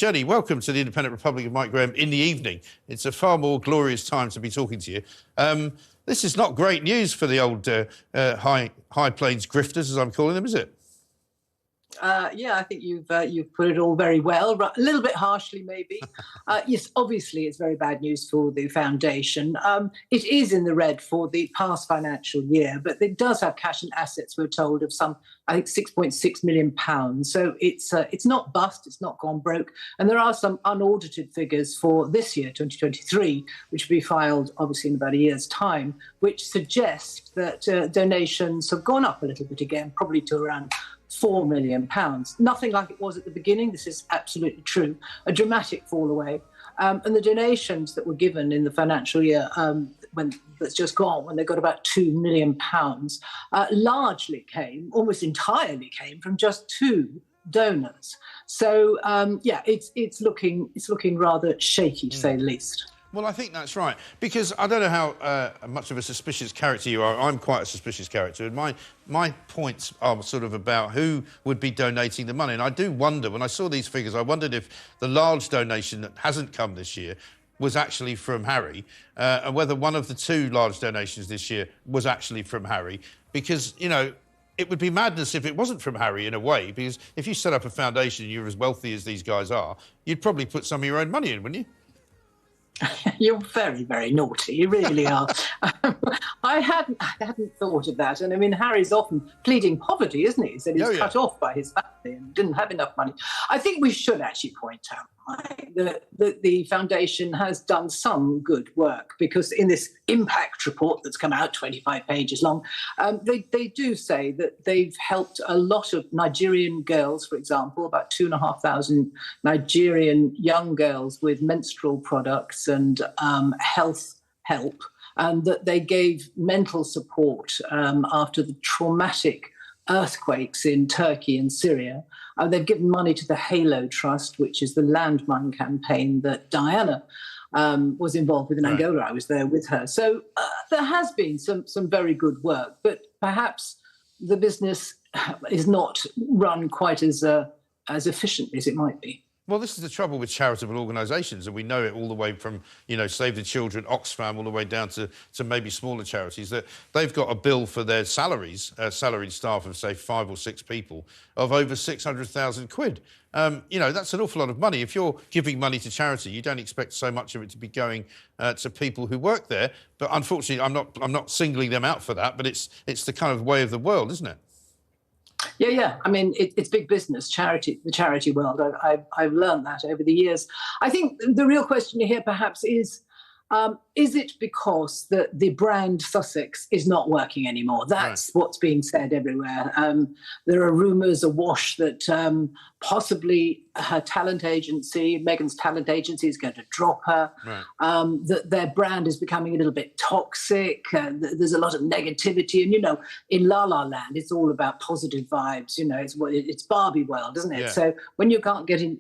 Jenny, welcome to the Independent Republic of Mike Graham in the evening. It's a far more glorious time to be talking to you. This is not great news for the old High Plains grifters, as I'm calling them, is it? Yeah, I think you've put it all very well, a little bit harshly maybe. Yes, obviously it's very bad news for the foundation. It is in the red for the past financial year, but it does have cash and assets, we're told, of some, I think, £6.6 million. So it's not bust, it's not gone broke. And there are some unaudited figures for this year, 2023, which will be filed obviously in about a year's time, which suggest that donations have gone up a little bit again, probably to around £4 million. Nothing like it was at the beginning. This is absolutely true. A dramatic fall away. And the donations that were given in the financial year that's just gone, when they got about £2 million, largely came, almost entirely came from just two donors. So, yeah, it's looking rather shaky, to say the least. Well, I think that's right, because I don't know how much of a suspicious character you are. I'm quite a suspicious character, and my points are sort of about who would be donating the money. And I do wonder, when I saw these figures, I wondered if the large donation that hasn't come this year was actually from Harry, and whether one of the two large donations this year was actually from Harry, because, you know, it would be madness if it wasn't from Harry in a way, because if you set up a foundation and you're as wealthy as these guys are, you'd probably put some of your own money in, wouldn't you? You're very, very naughty. You really are. I hadn't thought of that. And I mean, Harry's often pleading poverty, isn't he? He said he's cut off by his family and didn't have enough money. I think we should actually point out that the foundation has done some good work, because in this impact report that's come out, 25 pages long, they do say that they've helped a lot of Nigerian girls, for example, about 2,500 Nigerian young girls with menstrual products and health help, and that they gave mental support after the traumatic earthquakes in Turkey and Syria. They've given money to the Halo Trust, which is the landmine campaign that Diana was involved with in Angola. I was there with her. So there has been some very good work, but perhaps the business is not run quite as efficiently as it might be. Well, this is the trouble with charitable organisations, and we know it all the way from, you know, Save the Children, Oxfam, all the way down to maybe smaller charities, that they've got a bill for their salaries, salaried staff of, say, 5 or 6 people, of over 600,000 quid. You know, that's an awful lot of money. If you're giving money to charity, you don't expect so much of it to be going to people who work there. But unfortunately, I'm not singling them out for that, but it's the kind of way of the world, isn't it? Yeah. I mean, it's big business, the charity world. I've learned that over the years. I think the real question here perhaps is it because the brand Sussex is not working anymore? That's what's being said everywhere. There are rumours awash that possibly her talent agency, Meghan's talent agency, is going to drop her, that their brand is becoming a little bit toxic, there's a lot of negativity. And, you know, in La La Land, it's all about positive vibes. You know, it's Barbie world, isn't it? Yeah. So when you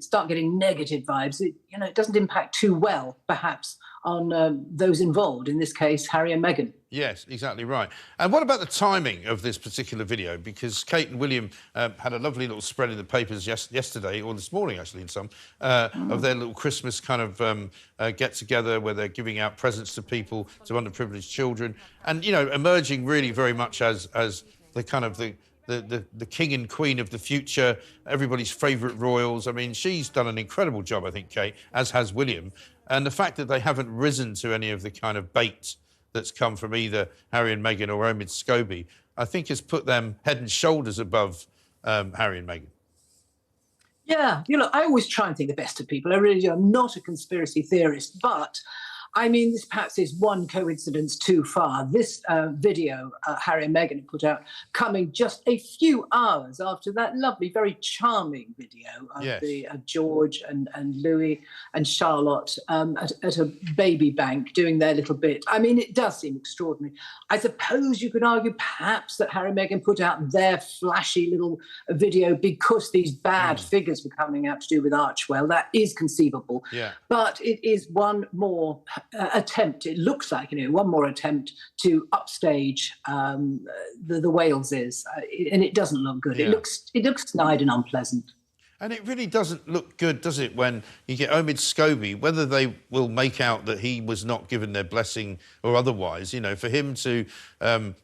start getting negative vibes, it doesn't impact too well, perhaps, on those involved, in this case, Harry and Meghan. Yes, exactly right. And what about the timing of this particular video? Because Kate and William had a lovely little spread in the papers yesterday, or this morning, actually, in some, of their little Christmas kind of get-together where they're giving out presents to people, to underprivileged children, and, you know, emerging really very much as the kind of the king and queen of the future, everybody's favourite royals. I mean, she's done an incredible job, I think, Kate, as has William. And the fact that they haven't risen to any of the kind of bait that's come from either Harry and Meghan or Omid Scobie, I think has put them head and shoulders above Harry and Meghan. Yeah, you know, I always try and think the best of people. I really do. I'm not a conspiracy theorist, but I mean, this perhaps is one coincidence too far. This video Harry and Meghan put out coming just a few hours after that lovely, very charming video of George and Louis and Charlotte at a baby bank doing their little bit. I mean, it does seem extraordinary. I suppose you could argue perhaps that Harry and Meghan put out their flashy little video because these bad figures were coming out to do with Archwell. That is conceivable. Yeah. But it is one more attempt, it looks like, one more attempt to upstage the Waleses, and it doesn't look good. Yeah. It looks snide and unpleasant. And it really doesn't look good, does it, when you get Omid Scobie, whether they will make out that he was not given their blessing or otherwise, you know, for him to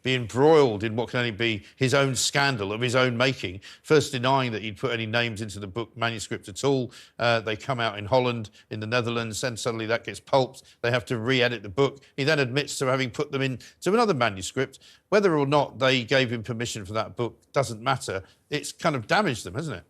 be embroiled in what can only be his own scandal of his own making, first denying that he'd put any names into the book manuscript at all. They come out in Holland, in the Netherlands, then suddenly that gets pulped. They have to re-edit the book. He then admits to having put them into another manuscript. Whether or not they gave him permission for that book doesn't matter. It's kind of damaged them, hasn't it?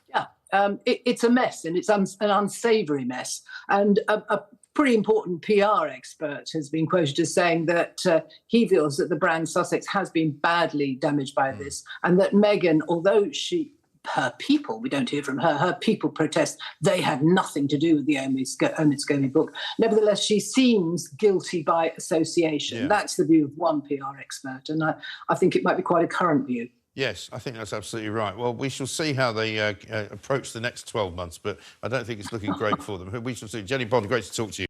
Yeah, it's a mess, and it's an unsavoury mess. And a pretty important PR expert has been quoted as saying that he feels that the brand Sussex has been badly damaged by this, and that Meghan, although her people, we don't hear from her, her people protest, they had nothing to do with the Omid Scobie book. Nevertheless, she seems guilty by association. Yeah. That's the view of one PR expert, and I think it might be quite a current view. Yes, I think that's absolutely right. Well, we shall see how they approach the next 12 months, but I don't think it's looking great for them. We shall see. Jenny Bond, great to talk to you.